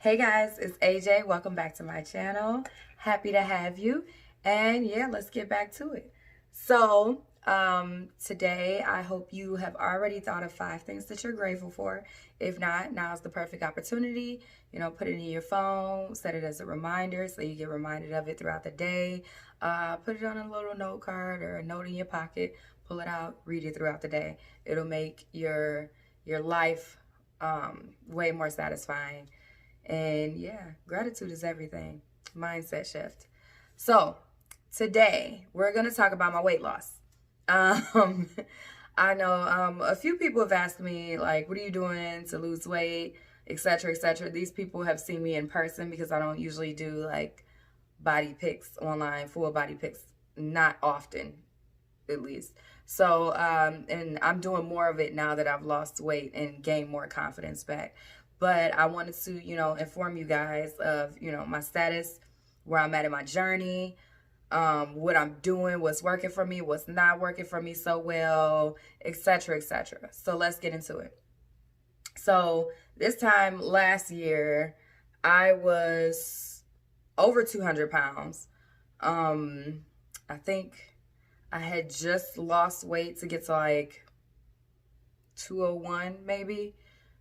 Hey guys, it's AJ. Welcome back to my channel. Happy to have you. And yeah, let's get back to it. Today I hope you have already thought of 5 things that you're grateful for. If not, now's the perfect opportunity. Put it in your phone, set it as a reminder so you get reminded of it throughout the day. Put it on a little note card or a note in your pocket. Pull it out, read it throughout the day. It'll make your life way more satisfying. And yeah, gratitude is everything. Mindset shift. So today we're going to talk about my weight loss. I know a few people have asked me, like, what are you doing to lose weight, etc., etc. These people have seen me in person because I don't usually do like body pics online, full body pics, not often, at least. So, and I'm doing more of it now that I've lost weight and gained more confidence back. But I wanted to, inform you guys of, my status, where I'm at in my journey, what I'm doing, what's working for me, what's not working for me so well, etc., etc. So let's get into it. So this time last year, I was over 200 pounds. I think I had just lost weight to get to like 201 maybe.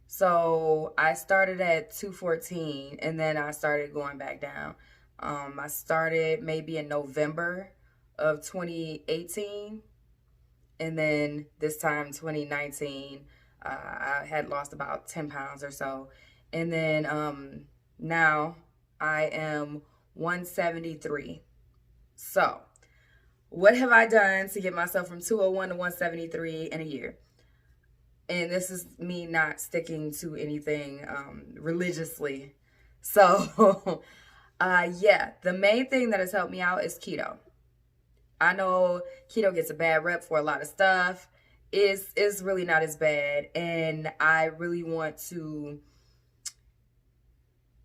So I started at 214 and then I started going back down. I started maybe in November of 2018. And then this time, 2019, I had lost about 10 pounds or so. And then now I am 173. So what have I done to get myself from 201 to 173 in a year? And this is me not sticking to anything religiously. So, yeah, the main thing that has helped me out is keto. I know keto gets a bad rep for a lot of stuff. It's really not as bad. And I really want to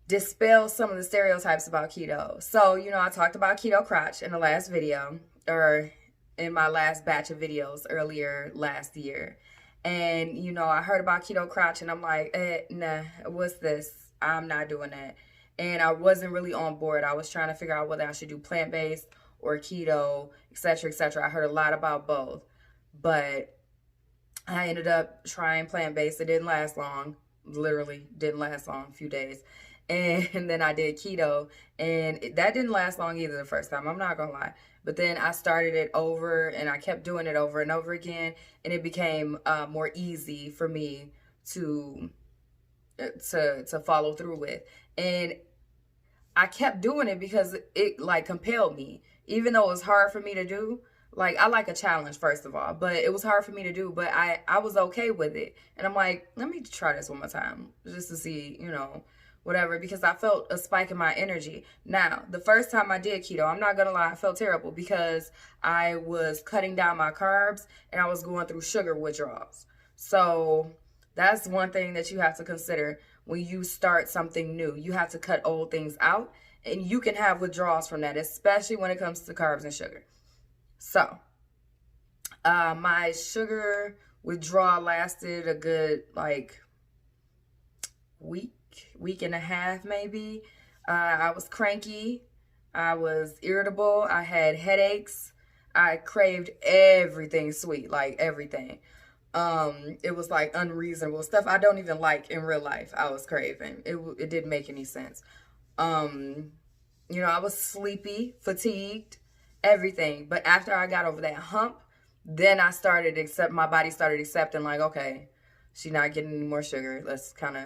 dispel some of the stereotypes about keto. So, I talked about keto crotch in the last video, or in my last batch of videos earlier last year. And, I heard about keto crotch and I'm like, nah, what's this? I'm not doing that. And I wasn't really on board. I was trying to figure out whether I should do plant-based or keto, etc., etc. I heard a lot about both, but I ended up trying plant-based. It didn't last long, literally didn't last long, a few days. And then I did keto, and that didn't last long either the first time, I'm not gonna lie. But then I started it over, and I kept doing it over and over again, and it became more easy for me to follow through with. And I kept doing it because it like compelled me, even though it was hard for me to do. Like, I like a challenge, first of all, but it was hard for me to do, but I was okay with it. And I'm like, let me try this one more time just to see, whatever, because I felt a spike in my energy. Now, the first time I did keto, I'm not gonna lie, I felt terrible because I was cutting down my carbs and I was going through sugar withdrawals. So that's one thing that you have to consider when you start something new. You have to cut old things out, and you can have withdrawals from that, especially when it comes to carbs and sugar. So my sugar withdrawal lasted a good like week and a half maybe. I was cranky, I was irritable, I had headaches, I craved everything sweet, like everything. It was like unreasonable stuff I don't even like in real life. I was craving. It didn't make any sense. I was sleepy, fatigued, everything. But after I got over that hump, then my body started accepting, like, okay, she's not getting any more sugar. Let's kind of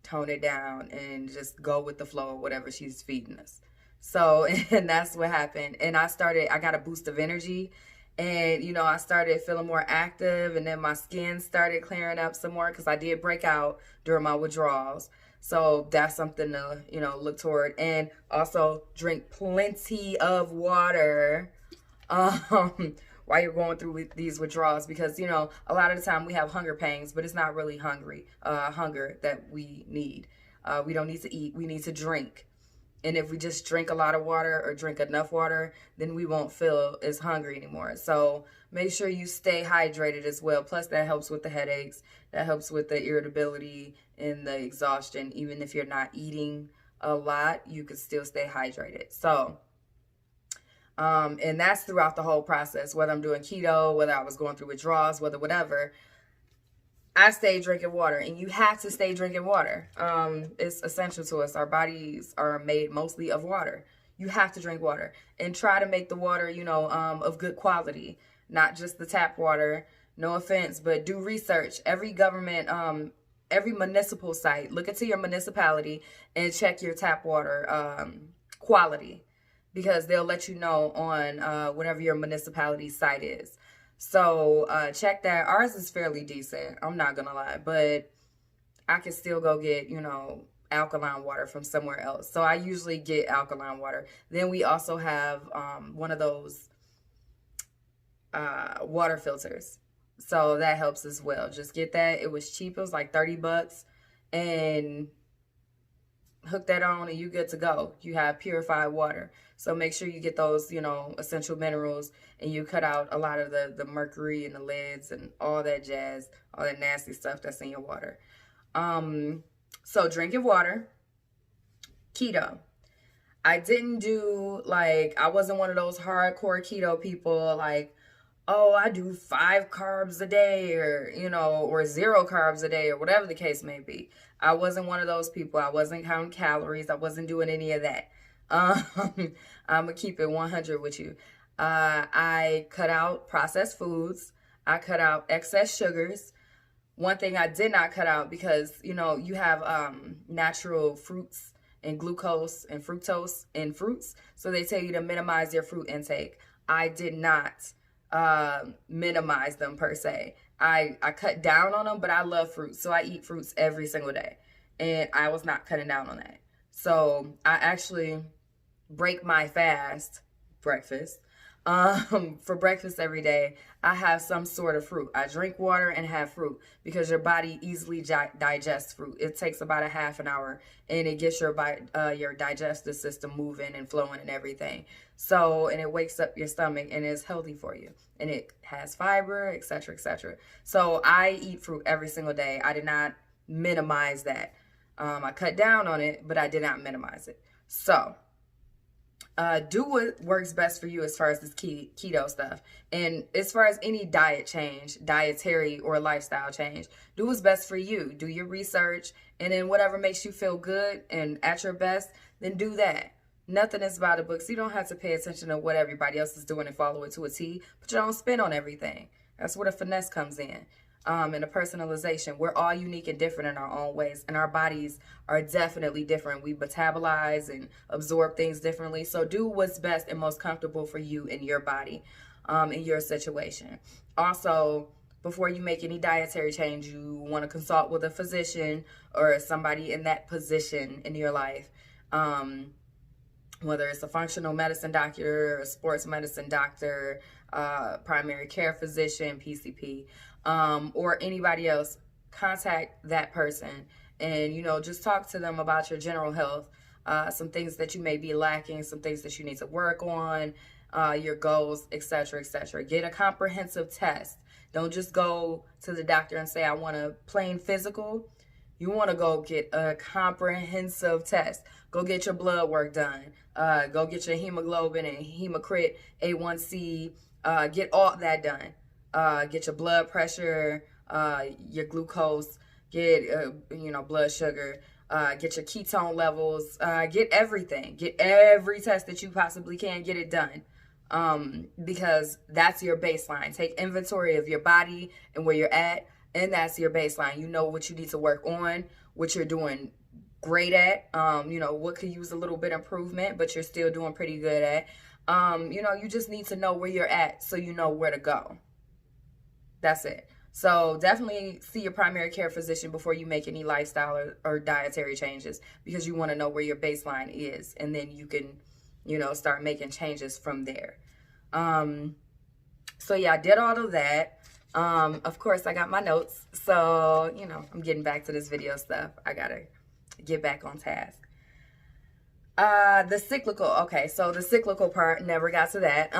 tone it down and just go with the flow of whatever she's feeding us. So, and that's what happened. And I got a boost of energy, and, I started feeling more active, and then my skin started clearing up some more because I did break out during my withdrawals. So that's something to, look toward. And also drink plenty of water while you're going through these withdrawals, because, a lot of the time we have hunger pangs, but it's not really hunger that we need. We don't need to eat. We need to drink. And if we just drink a lot of water or drink enough water, then we won't feel as hungry anymore. So make sure you stay hydrated as well. Plus, that helps with the headaches. That helps with the irritability and the exhaustion. Even if you're not eating a lot, you can still stay hydrated. So, and that's throughout the whole process, whether I'm doing keto, whether I was going through withdrawals, whatever. I stay drinking water, and you have to stay drinking water. It's essential to us. Our bodies are made mostly of water. You have to drink water, and try to make the water, of good quality, not just the tap water. No offense, but do research. Every government, every municipal site, look into your municipality and check your tap water quality, because they'll let you know on whatever your municipality site is. So check that. Ours is fairly decent, I'm not gonna lie, but I can still go get, alkaline water from somewhere else. So I usually get alkaline water. Then we also have one of those water filters. So that helps as well. Just get that. It was cheap. It was like $30, and hook that on and you good to go. You have purified water. So make sure you get those, essential minerals, and you cut out a lot of the mercury and the leads and all that jazz, all that nasty stuff that's in your water. So drinking water, keto. I didn't do, I wasn't one of those hardcore keto people, oh, I do 5 carbs a day, or, or 0 carbs a day, or whatever the case may be. I wasn't one of those people. I wasn't counting calories. I wasn't doing any of that. I'm going to keep it 100 with you. I cut out processed foods. I cut out excess sugars. One thing I did not cut out, because, you have natural fruits and glucose and fructose in fruits. So they tell you to minimize your fruit intake. I did not minimize them per se. I cut down on them, but I love fruits. So I eat fruits every single day. And I was not cutting down on that. So I actually break my breakfast. For breakfast every day, I have some sort of fruit. I drink water and have fruit, because your body easily digests fruit. It takes about a half an hour, and it gets your digestive system moving and flowing and everything. So, and it wakes up your stomach and is healthy for you. And it has fiber, etc., etc. So I eat fruit every single day. I did not minimize that. I cut down on it, but I did not minimize it. So do what works best for you as far as this keto stuff. And as far as any diet change, dietary or lifestyle change, do what's best for you. Do your research, and then whatever makes you feel good and at your best, then do that. Nothing is by the book. So you don't have to pay attention to what everybody else is doing and follow it to a T, but you don't spin on everything. That's where the finesse comes in. And the personalization. We're all unique and different in our own ways, and our bodies are definitely different. We metabolize and absorb things differently. So do what's best and most comfortable for you and your body, in your situation. Also, before you make any dietary change, you want to consult with a physician or somebody in that position in your life. Whether it's a functional medicine doctor, a sports medicine doctor, primary care physician, PCP, or anybody else, contact that person and, just talk to them about your general health, some things that you may be lacking, some things that you need to work on, your goals, etc., etc. Get a comprehensive test. Don't just go to the doctor and say, I want a plain physical. You want to go get a comprehensive test. Go get your blood work done. Go get your hemoglobin and hematocrit, A1C. Get all that done. Get your blood pressure, your glucose, get, blood sugar, get your ketone levels, get everything. Get every test that you possibly can, get it done. Because that's your baseline. Take inventory of your body and where you're at, and that's your baseline. You know what you need to work on, what you're doing great at, what could use a little bit improvement, but you're still doing pretty good at. You just need to know where you're at so you know where to go. That's it. So definitely see your primary care physician before you make any lifestyle or dietary changes, because you want to know where your baseline is, and then you can, start making changes from there. So yeah, I did all of that. Of course, I got my notes. So, I'm getting back to this video stuff. I got to get back on task. The cyclical, okay, so the cyclical part, never got to that.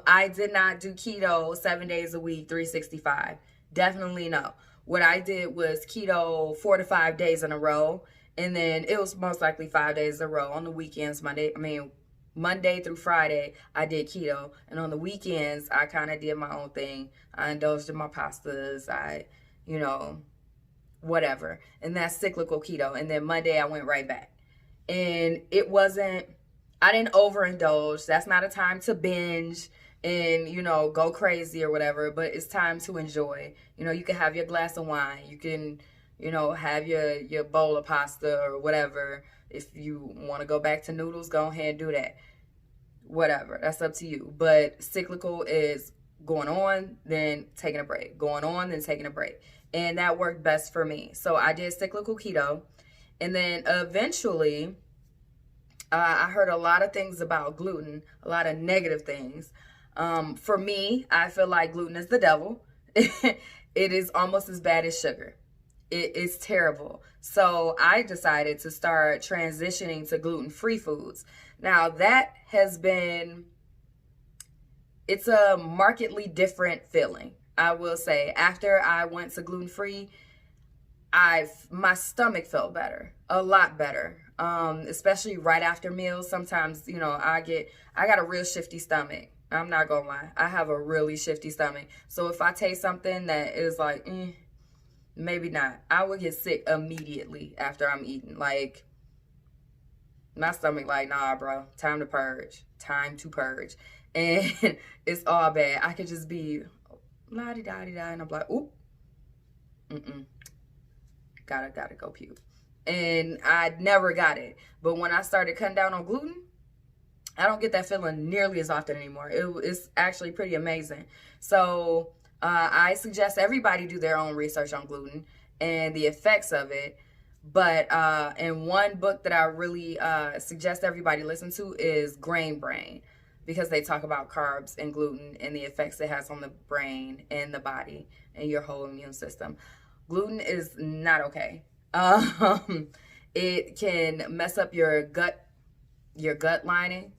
I did not do keto 7 days a week, 365. Definitely no. What I did was keto 4 to 5 days in a row, and then it was most likely 5 days in a row. On the weekends, Monday through Friday, I did keto, and on the weekends, I kind of did my own thing. I indulged in my pastas, you know, whatever, and that's cyclical keto. And then Monday, I went right back. And I didn't overindulge. That's not a time to binge and, go crazy or whatever, but it's time to enjoy. You can have your glass of wine. You can, have your bowl of pasta or whatever. If you want to go back to noodles, go ahead and do that. Whatever. That's up to you. But cyclical is going on, then taking a break. Going on, then taking a break. And that worked best for me. So I did cyclical keto. And then eventually, I heard a lot of things about gluten, a lot of negative things. For me, I feel like gluten is the devil. It is almost as bad as sugar. It is terrible. So I decided to start transitioning to gluten-free foods. Now that it's a markedly different feeling, I will say. After I went to gluten-free, my stomach felt better, a lot better, especially right after meals. Sometimes, I got a real shifty stomach. I'm not gonna lie. I have a really shifty stomach. So if I taste something that is like, maybe not, I would get sick immediately after I'm eating. Like, my stomach like, nah, bro, time to purge. And it's all bad. I could just be la-di-da-di-da, and I'm like, oop, gotta go puke. And I never got it. But when I started cutting down on gluten, I don't get that feeling nearly as often anymore. It's actually pretty amazing. So I suggest everybody do their own research on gluten and the effects of it. But in one book that I really suggest everybody listen to is Grain Brain, because they talk about carbs and gluten and the effects it has on the brain and the body and your whole immune system. Gluten is not okay. It can mess up your gut lining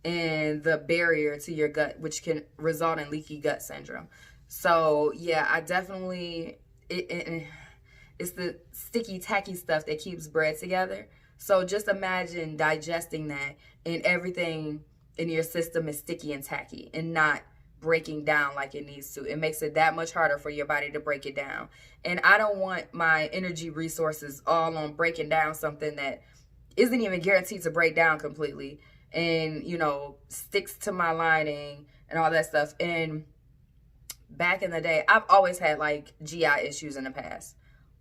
and the barrier to your gut, which can result in leaky gut syndrome. So yeah, I definitely, it's the sticky, tacky stuff that keeps bread together. So just imagine digesting that and everything in your system is sticky and tacky and not breaking down like it needs to. It makes it that much harder for your body to break it down. And I don't want my energy resources all on breaking down something that isn't even guaranteed to break down completely and, sticks to my lining and all that stuff. And back in the day, I've always had like GI issues in the past.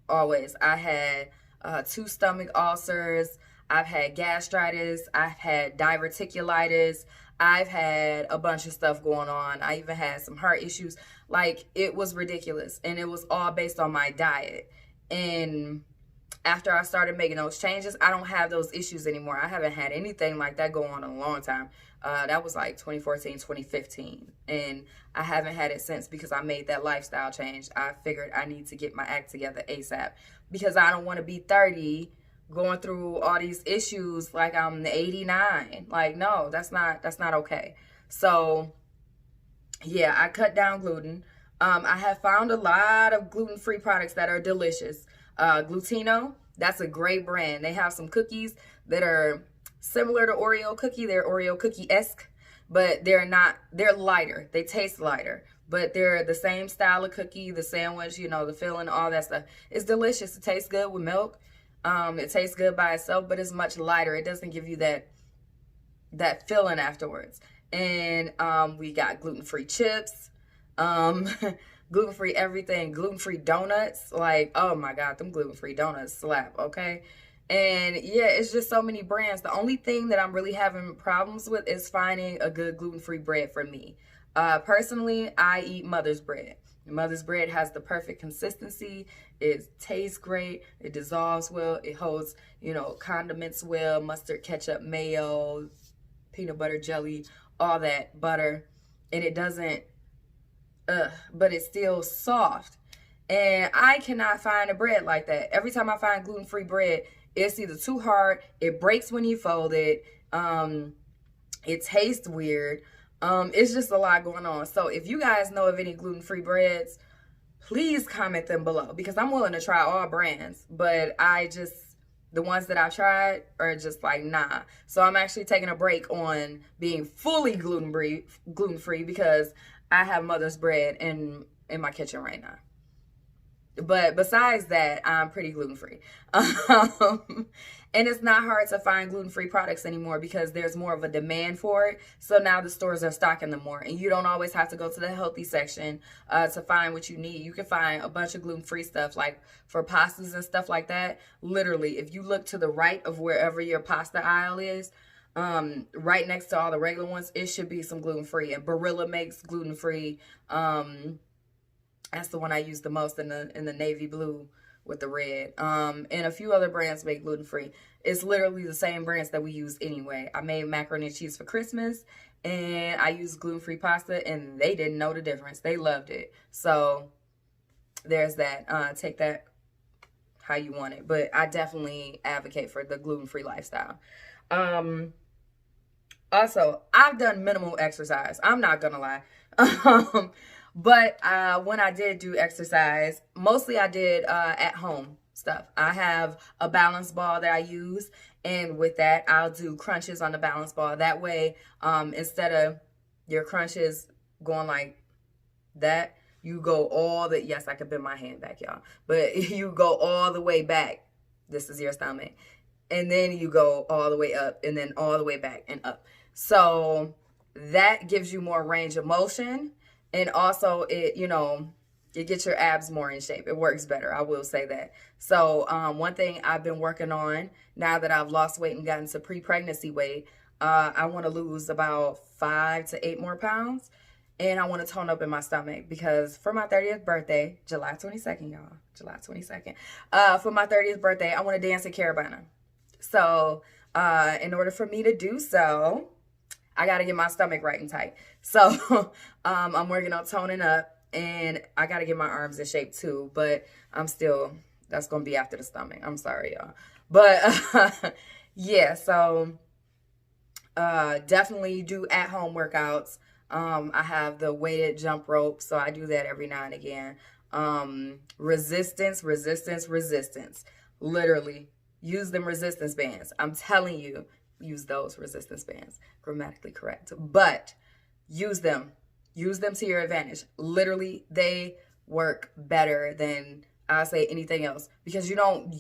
Always. I had 2 stomach ulcers. I've had gastritis. I've had diverticulitis. I've had a bunch of stuff going on. I even had some heart issues. Like, it was ridiculous. And it was all based on my diet. And after I started making those changes, I don't have those issues anymore. I haven't had anything like that go on in a long time. That was like 2014, 2015. And I haven't had it since because I made that lifestyle change. I figured I need to get my act together ASAP because I don't want to be 30 going through all these issues like I'm 89. Like, no, that's not okay. So yeah, I cut down gluten. I have found a lot of gluten-free products that are delicious. Glutino, that's a great brand. They have some cookies that are similar to Oreo cookie. They're Oreo cookie-esque, but they're lighter. They taste lighter, but they're the same style of cookie, the sandwich, the filling, all that stuff. It's delicious. It tastes good with milk. It tastes good by itself, but it's much lighter. It doesn't give you that filling afterwards. And we got gluten-free chips, gluten-free everything, gluten-free donuts. Like, oh my God, them gluten-free donuts slap, okay? And yeah, it's just so many brands. The only thing that I'm really having problems with is finding a good gluten-free bread for me. Personally, I eat Mother's bread. Mother's bread has the perfect consistency. It tastes great. It dissolves well. It holds, condiments well, mustard, ketchup, mayo, peanut butter, jelly, all that, butter. And it doesn't, but it's still soft. And I cannot find a bread like that. Every time I find gluten-free bread, It's either too hard, it breaks when you fold it, it tastes weird. It's just a lot going on. So if you guys know of any gluten-free breads, please comment them below, because I'm willing to try all brands, but the ones that I've tried are just like, nah. So I'm actually taking a break on being fully gluten-free because I have mother's bread in my kitchen right now. But besides that, I'm pretty gluten-free. And it's not hard to find gluten-free products anymore because there's more of a demand for it. So now the stores are stocking them more. And you don't always have to go to the healthy section to find what you need. You can find a bunch of gluten-free stuff, like for pastas and stuff like that. Literally, if you look to the right of wherever your pasta aisle is, right next to all the regular ones, it should be some gluten-free. And Barilla makes gluten-free. That's the one I use the most, in the navy blue with the red. And a few other brands make gluten-free. It's literally the same brands that we use anyway. I made macaroni and cheese for Christmas, and I used gluten-free pasta, and they didn't know the difference. They loved it. So there's that. Take that how you want it. But I definitely advocate for the gluten-free lifestyle. Also, I've done minimal exercise. I'm not gonna lie. But when I did do exercise, mostly I did at home stuff. I have a balance ball that I use, and with that, I'll do crunches on the balance ball. That way, instead of your crunches going like that, you go yes, I could bend my hand back, y'all, but you go all the way back. This is your stomach. And then you go all the way up, and then all the way back and up. So that gives you more range of motion. And also, it gets your abs more in shape. It works better, I will say that. So one thing I've been working on now that I've lost weight and gotten to pre-pregnancy weight, I want to lose about 5 to 8 more pounds. And I want to tone up in my stomach, because for my 30th birthday, July 22nd, y'all, July 22nd, for my 30th birthday, I want to dance at Carabana. So in order for me to do so, I got to get my stomach right and tight. So I'm working on toning up, and I got to get my arms in shape too. But that's going to be after the stomach. I'm sorry, y'all. But yeah, so definitely do at-home workouts. I have the weighted jump rope, so I do that every now and again. Resistance. Literally, use them resistance bands. I'm telling you. Use those resistance bands. Grammatically correct. But use them. Use them to your advantage. Literally, they work better than I'll say anything else, because you don't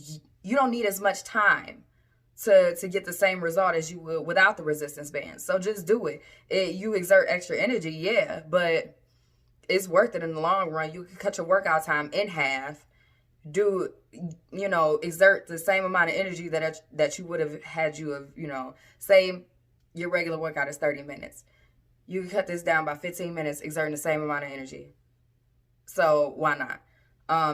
need as much time to get the same result as you would without the resistance bands. So just do it. You exert extra energy, yeah, but it's worth it in the long run. You can cut your workout time in half. Exert the same amount of energy that you would have had say your regular workout is 30 minutes. You can cut this down by 15 minutes, exerting the same amount of energy. So why not?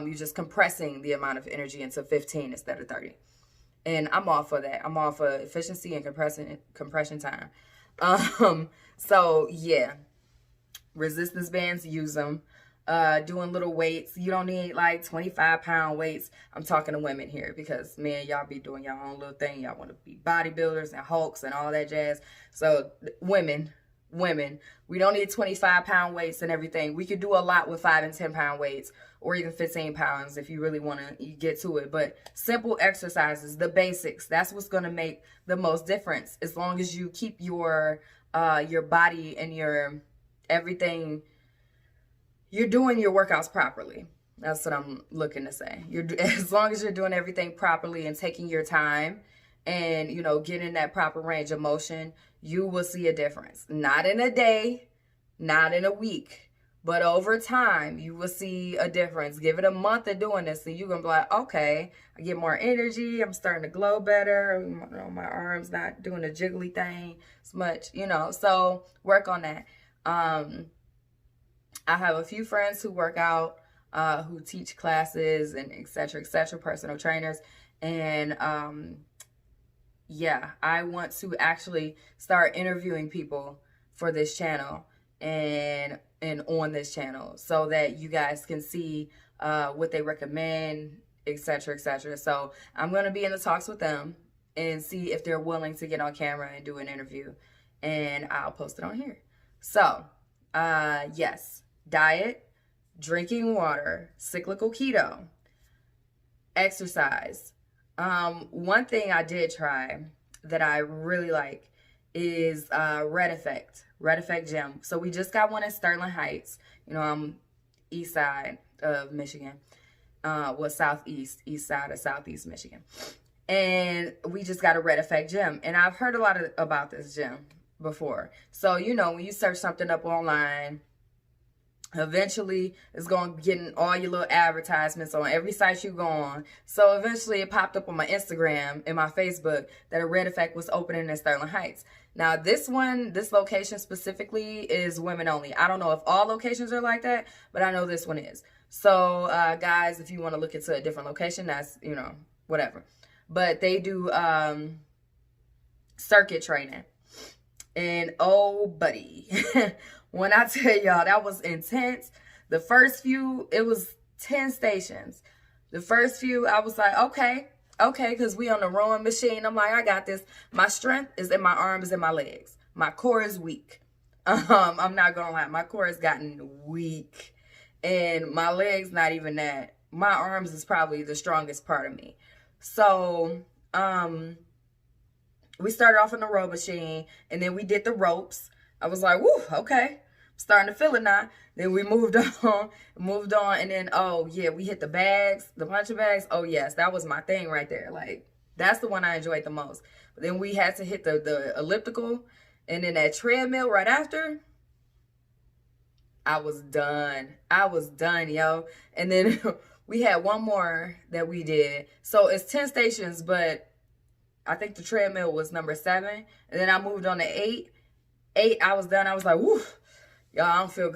You're just compressing the amount of energy into 15 instead of 30. And I'm all for that. I'm all for efficiency and compression time. So yeah, resistance bands, use them. Doing little weights. You don't need like 25-pound weights. I'm talking to women here, because man, y'all be doing your own little thing. Y'all want to be bodybuilders and Hulks and all that jazz. So women, we don't need 25-pound weights and everything. We could do a lot with 5 and 10-pound weights, or even 15 pounds if you really want to get to it. But simple exercises, the basics, that's what's going to make the most difference. As long as you keep your body and your everything, you're doing your workouts properly. That's what I'm looking to say. As long as you're doing everything properly and taking your time and, getting that proper range of motion, you will see a difference. Not in a day, not in a week, but over time, you will see a difference. Give it a month of doing this, and you're going to be like, okay, I get more energy. I'm starting to glow better. My arms not doing the jiggly thing as much, so work on that. I have a few friends who work out, who teach classes and et cetera, personal trainers. And yeah, I want to actually start interviewing people for this channel and on this channel, so that you guys can see what they recommend etc., etc. So I'm going to be in the talks with them and see if they're willing to get on camera and do an interview, and I'll post it on here. So, yes, diet, drinking water, cyclical keto, exercise. One thing I did try that I really like is Red Effect Gym. So we just got one in Sterling Heights. You know, I'm east side of Michigan. East side of southeast Michigan. And we just got a Red Effect Gym. And I've heard a lot about this gym before. So, you know, when you search something up online, eventually it's going to get in all your little advertisements on every site you go on. So eventually it popped up on my Instagram and my Facebook that a Red Effect was opening in Sterling Heights. Now this location specifically is women only. I don't know if all locations are like that, but I know this one is. So guys, if you want to look into a different location, that's, you know, whatever. But they do circuit training. And oh buddy, when I tell y'all, that was intense. The first few, it was 10 stations. The first few, I was like, okay, because we on the rowing machine. I'm like, I got this. My strength is in my arms and my legs. My core is weak. I'm not going to lie. My core has gotten weak. And my legs, not even that. My arms is probably the strongest part of me. So, we started off on the row machine, and then we did the ropes. I was like, woo, okay. I'm starting to feel it now. Then we moved on, and then, oh, yeah, we hit the bags, the punching bags. Oh, yes, that was my thing right there. Like, that's the one I enjoyed the most. But then we had to hit the elliptical, and then that treadmill right after. I was done, yo. And then we had one more that we did. So it's 10 stations, but I think the treadmill was number 7. And then I moved on to 8. 8, I was done. I was like, woo, y'all, I don't feel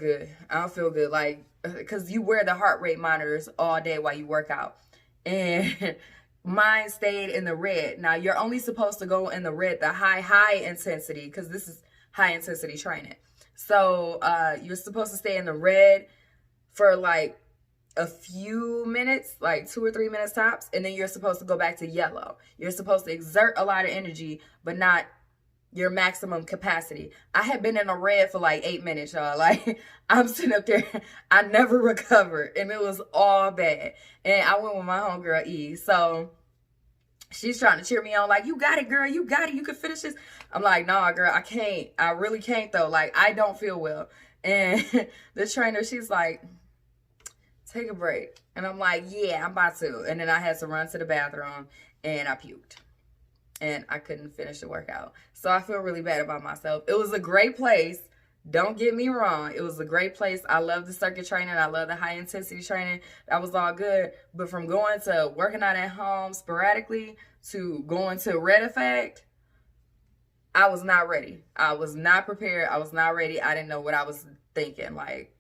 good. Like, because you wear the heart rate monitors all day while you work out. And mine stayed in the red. Now, you're only supposed to go in the red, the high intensity, because this is high intensity training. So you're supposed to stay in the red for like a few minutes, like 2 or 3 minutes tops, and then you're supposed to go back to yellow. You're supposed to exert a lot of energy, but not your maximum capacity. I had been in the red for like 8 minutes, y'all. Like, I'm sitting up there, I never recovered, and it was all bad. And I went with my homegirl, E. So she's trying to cheer me on, like, you got it, girl. You got it. You can finish this. I'm like, nah, girl, I can't. I really can't, though. Like, I don't feel well. And the trainer, she's like, take a break. And I'm like, yeah, I'm about to. And then I had to run to the bathroom, and I puked. And I couldn't finish the workout. So I feel really bad about myself. It was a great place. Don't get me wrong. It was a great place. I love the circuit training. I love the high intensity training. That was all good. But from going to working out at home sporadically to going to Red Effect, I was not ready. I was not prepared. I was not ready. I didn't know what I was thinking. Like,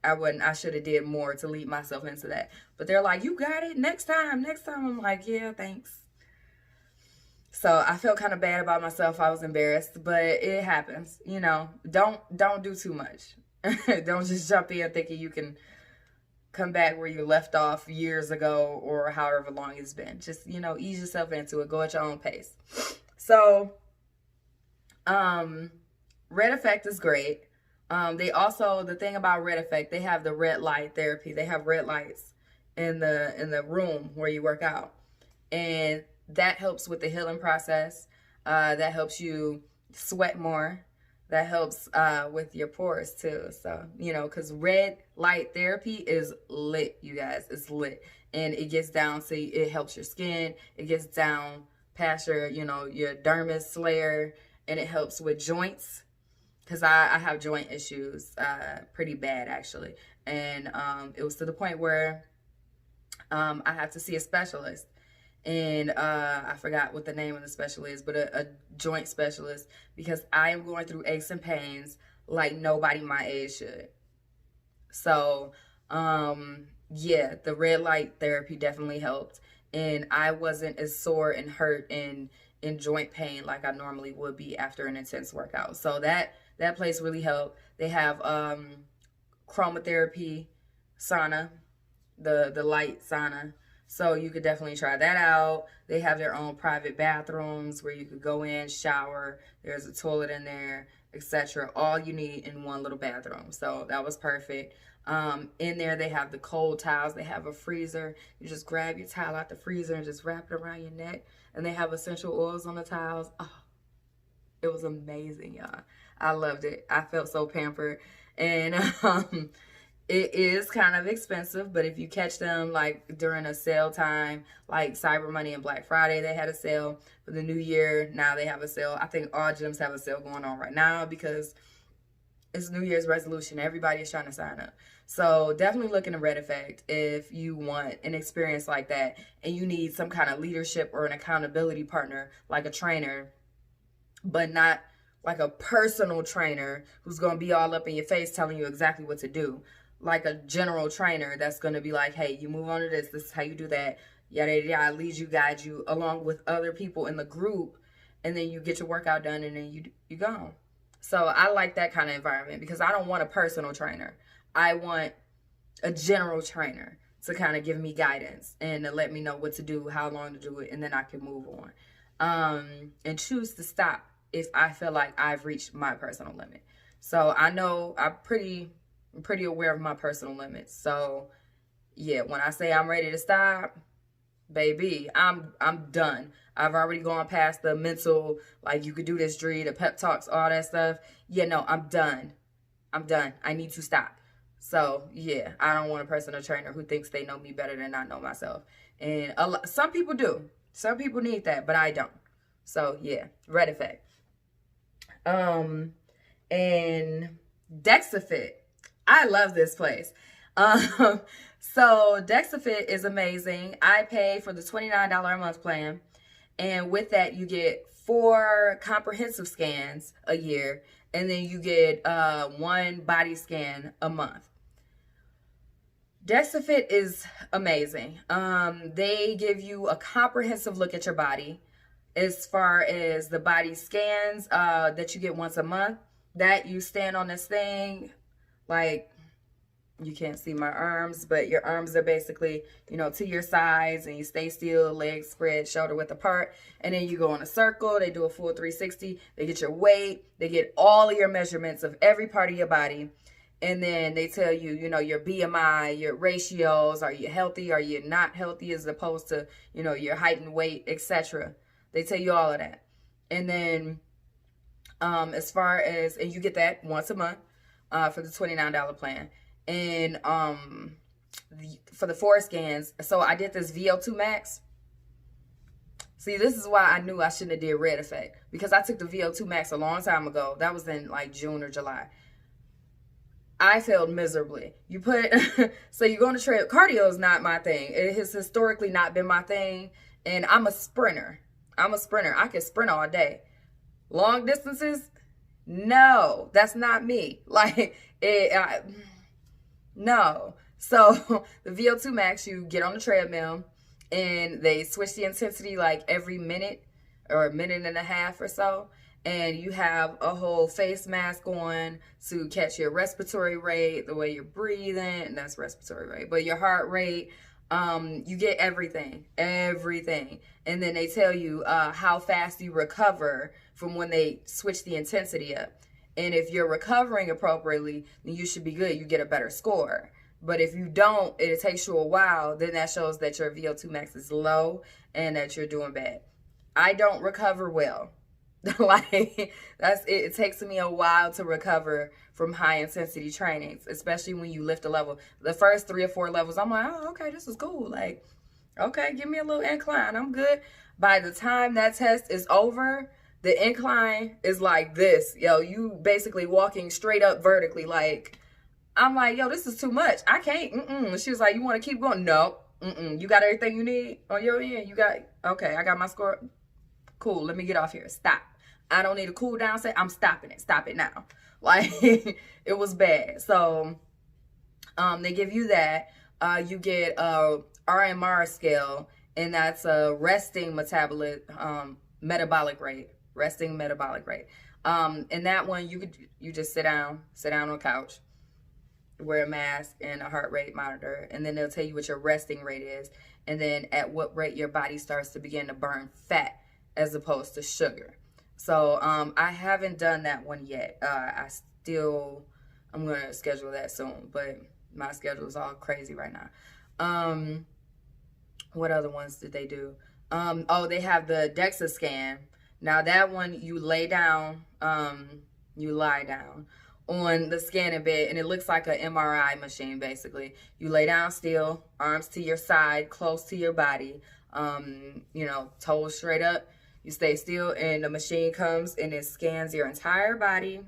I should have did more to lead myself into that. But they're like, you got it. Next time. I'm like, yeah, thanks. So I felt kind of bad about myself. I was embarrassed, but it happens. You know, don't do too much. Don't just jump in thinking you can come back where you left off years ago or however long it's been. Just, you know, ease yourself into it. Go at your own pace. So, Red Effect is great. They also, the thing about Red Effect, they have the red light therapy. They have red lights in the room where you work out. And that helps with the healing process. That helps you sweat more. That helps with your pores too. So, you know, because red light therapy is lit, you guys. It's lit. And it gets down to, it helps your skin. It gets down past your, you know, your dermis layer. And it helps with joints. Because I have joint issues pretty bad, actually. And it was to the point where I had to see a specialist. And I forgot what the name of the specialist is, but a joint specialist, because I am going through aches and pains like nobody my age should. So, yeah, the red light therapy definitely helped. And I wasn't as sore and hurt and in joint pain like I normally would be after an intense workout. So that place really helped. They have chromotherapy sauna, the light sauna. So you could definitely try that out. They have their own private bathrooms where you could go in, shower. There's a toilet in there, etc. All you need in one little bathroom. So that was perfect. In there, they have the cold towels. They have a freezer. You just grab your towel out the freezer and just wrap it around your neck. And they have essential oils on the towels. Oh, it was amazing, y'all. I loved it. I felt so pampered. And it is kind of expensive, but if you catch them like during a sale time, like Cyber Monday and Black Friday, they had a sale. For the new year, now they have a sale. I think all gyms have a sale going on right now because it's New Year's resolution. Everybody is trying to sign up. So definitely look into Red Effect if you want an experience like that and you need some kind of leadership or an accountability partner, like a trainer, but not like a personal trainer who's going to be all up in your face telling you exactly what to do. Like a general trainer that's going to be like, hey, you move on to this. This is how you do that. Yada, yada, yada. Lead you, guide you along with other people in the group. And then you get your workout done and then you go. So I like that kind of environment because I don't want a personal trainer. I want a general trainer to kind of give me guidance and to let me know what to do, how long to do it, and then I can move on. And choose to stop if I feel like I've reached my personal limit. So I know I'm pretty aware of my personal limits. So yeah, when I say I'm ready to stop, baby, I'm done. I've already gone past the mental, like you could do this, Dree, the pep talks, all that stuff. Yeah, no, I'm done. I need to stop. So yeah, I don't want a personal trainer who thinks they know me better than I know myself. And some people do. Some people need that, but I don't. So yeah, Red Effect. And DexaFit. I love this place. So DexaFit is amazing. I pay for the $29 a month plan. And with that, you get 4 comprehensive scans a year. And then you get 1 body scan a month. DexaFit is amazing. They give you a comprehensive look at your body as far as the body scans that you get once a month. That you stand on this thing, like, you can't see my arms, but your arms are basically, to your sides, and you stay still, legs spread, shoulder width apart, and then you go in a circle. They do a full 360. They get your weight. They get all of your measurements of every part of your body, and then they tell you, your BMI, your ratios, are you healthy, are you not healthy, as opposed to, your height and weight, etc. They tell you all of that. And then as far as, and you get that once a month for the $29 plan. And for the 4 scans, so I did this VO2 max. See, this is why I knew I shouldn't have did Red Effect, because I took the VO2 max a long time ago. That was in like June or July. I failed miserably. So you go on the trail. Cardio is not my thing. It has historically not been my thing. And I'm a sprinter. I can sprint all day. Long distances? No, that's not me. No. So the VO2 max, you get on the treadmill and they switch the intensity like every minute or a minute and a half or so. And you have a whole face mask on to catch your respiratory rate, the way you're breathing, and that's respiratory rate, but your heart rate, you get everything. And then they tell you how fast you recover from when they switch the intensity up. And if you're recovering appropriately, then you should be good. You get a better score. But if you don't, it takes you a while, then that shows that your VO2 max is low and that you're doing bad. I don't recover well. It takes me a while to recover from high intensity trainings, especially when you lift a level. The first 3 or 4 levels, I'm like, oh, okay, this is cool. Like, okay, give me a little incline. I'm good. By the time that test is over, the incline is like this. Yo, you basically walking straight up vertically. Like, I'm like, yo, this is too much. I can't. She was like, you want to keep going? No. You got everything you need on your end? You got, okay, I got my score. Cool, let me get off here. Stop. I don't need a cool down set. I'm stopping it. Stop it now. Like, it was bad. So, they give you that. You get a RMR scale, and that's a resting metabolic rate. Resting metabolic rate. And that one, you just sit down on a couch, wear a mask and a heart rate monitor, and then they'll tell you what your resting rate is. and then at what rate your body starts to begin to burn fat as opposed to sugar. So I haven't done that one yet. I'm going to schedule that soon, but my schedule is all crazy right now. What other ones did they do? Oh, they have the DEXA scan. Now that one, you lie down on the scanning bed, and it looks like an MRI machine, basically. You lay down still, arms to your side, close to your body, toes straight up. You stay still, and the machine comes and it scans your entire body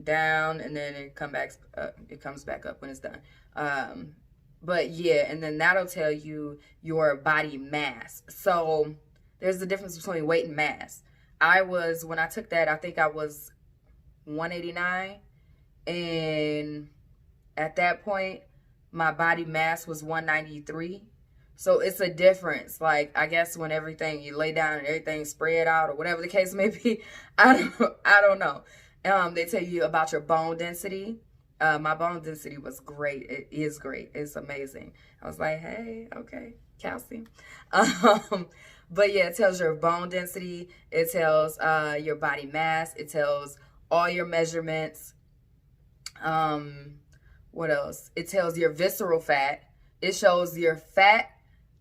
down, and then it comes back up when it's done. But yeah, and then that'll tell you your body mass. So there's the difference between weight and mass. When I took that, I think I was 189, and at that point my body mass was 193. So it's a difference. Like, I guess when you lay down and everything's spread out or whatever the case may be, I don't know. They tell you about your bone density. My bone density was great. It is great. It's amazing. I was like, hey, okay, calcium. But yeah, it tells your bone density. It tells your body mass. It tells all your measurements. What else? It tells your visceral fat. It shows your fat,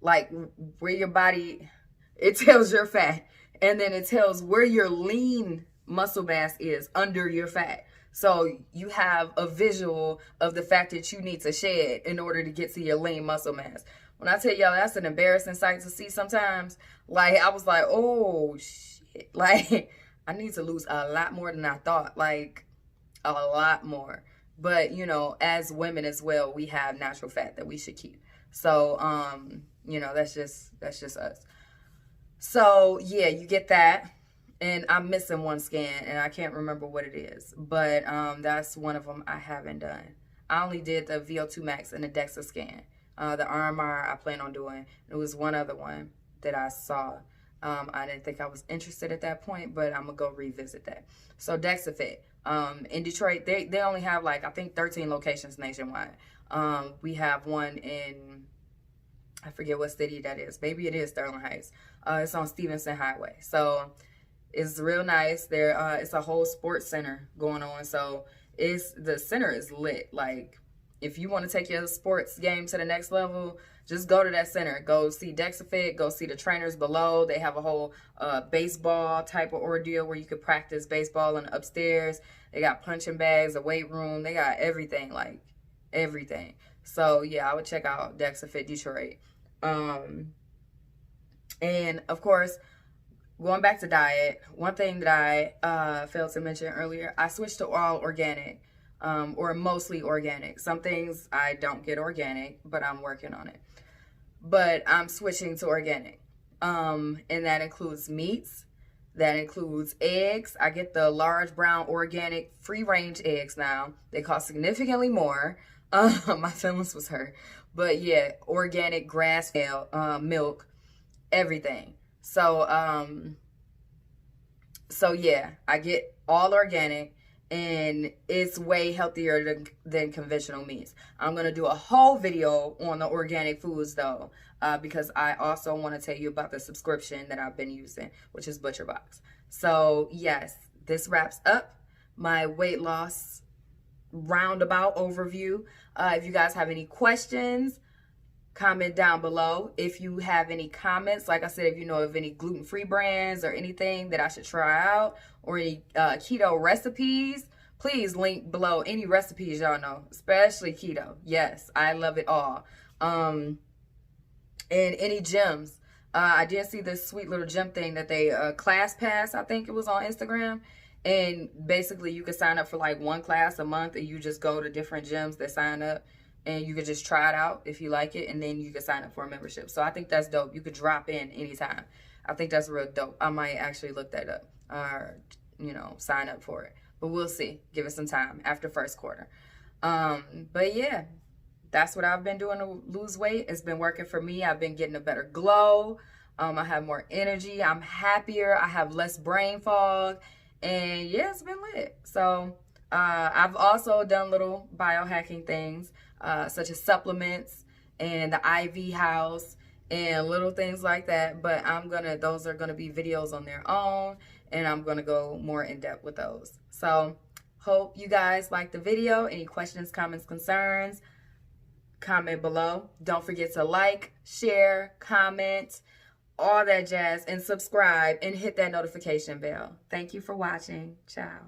like where your body, it tells your fat. And then it tells where your lean muscle mass is under your fat. So you have a visual of the fact that you need to shed in order to get to your lean muscle mass. When I tell y'all, that's an embarrassing sight to see sometimes. Like, I was like, oh, shit. Like, I need to lose a lot more than I thought. Like, a lot more. But, as women as well, we have natural fat that we should keep. So, that's just us. So, yeah, you get that. And I'm missing one scan, and I can't remember what it is. But that's one of them I haven't done. I only did the VO2 max and the DEXA scan. The RMR I plan on doing. It was one other one that I saw. I didn't think I was interested at that point, but I'm going to go revisit that. So DEXA Fit. In Detroit, they only have, I think 13 locations nationwide. We have one in, I forget what city that is. Maybe it is Sterling Heights. It's on Stevenson Highway. So it's real nice. It's a whole sports center going on. So the center is lit. Like, if you want to take your sports game to the next level, just go to that center. Go see DEXA Fit. Go see the trainers below. They have a whole baseball type of ordeal where you could practice baseball and upstairs. They got punching bags, a weight room. They got everything, like everything. So yeah, I would check out DEXA Fit Detroit. And of course, going back to diet, one thing that I failed to mention earlier, I switched to all organic, or mostly organic. Some things I don't get organic, but I'm working on it. But I'm switching to organic. And that includes meats. That includes eggs. I get the large brown organic free-range eggs now. They cost significantly more. My feelings was hurt. But yeah, organic grass-fed milk, everything. So yeah, I get all organic, and it's way healthier than conventional meats. I'm going to do a whole video on the organic foods, though, because I also want to tell you about the subscription that I've been using, which is ButcherBox. So, yes, this wraps up my weight loss roundabout overview. If you guys have any questions, comment down below. If you have any comments, like I said, if you know of any gluten-free brands or anything that I should try out, or any keto recipes, please link below any recipes y'all know, especially keto. Yes, I love it all. And any gyms. I did see this sweet little gym thing that they, Class Pass, I think it was on Instagram. And basically you could sign up for like one class a month, and you just go to different gyms that sign up. And you could just try it out if you like it, and then you can sign up for a membership. So I think that's dope. You could drop in anytime. I think that's real dope. I might actually look that up, or, sign up for it. But we'll see. Give it some time after first quarter. But yeah, that's what I've been doing to lose weight. It's been working for me. I've been getting a better glow. I have more energy. I'm happier. I have less brain fog. And yeah, it's been lit. So I've also done little biohacking things, such as supplements and the IV house and little things like that. But those are gonna be videos on their own, and I'm gonna go more in depth with those. So hope you guys like the video. Any questions, comments, concerns, comment below. Don't forget to like, share, comment, all that jazz, and subscribe and hit that notification bell. Thank you for watching. Ciao.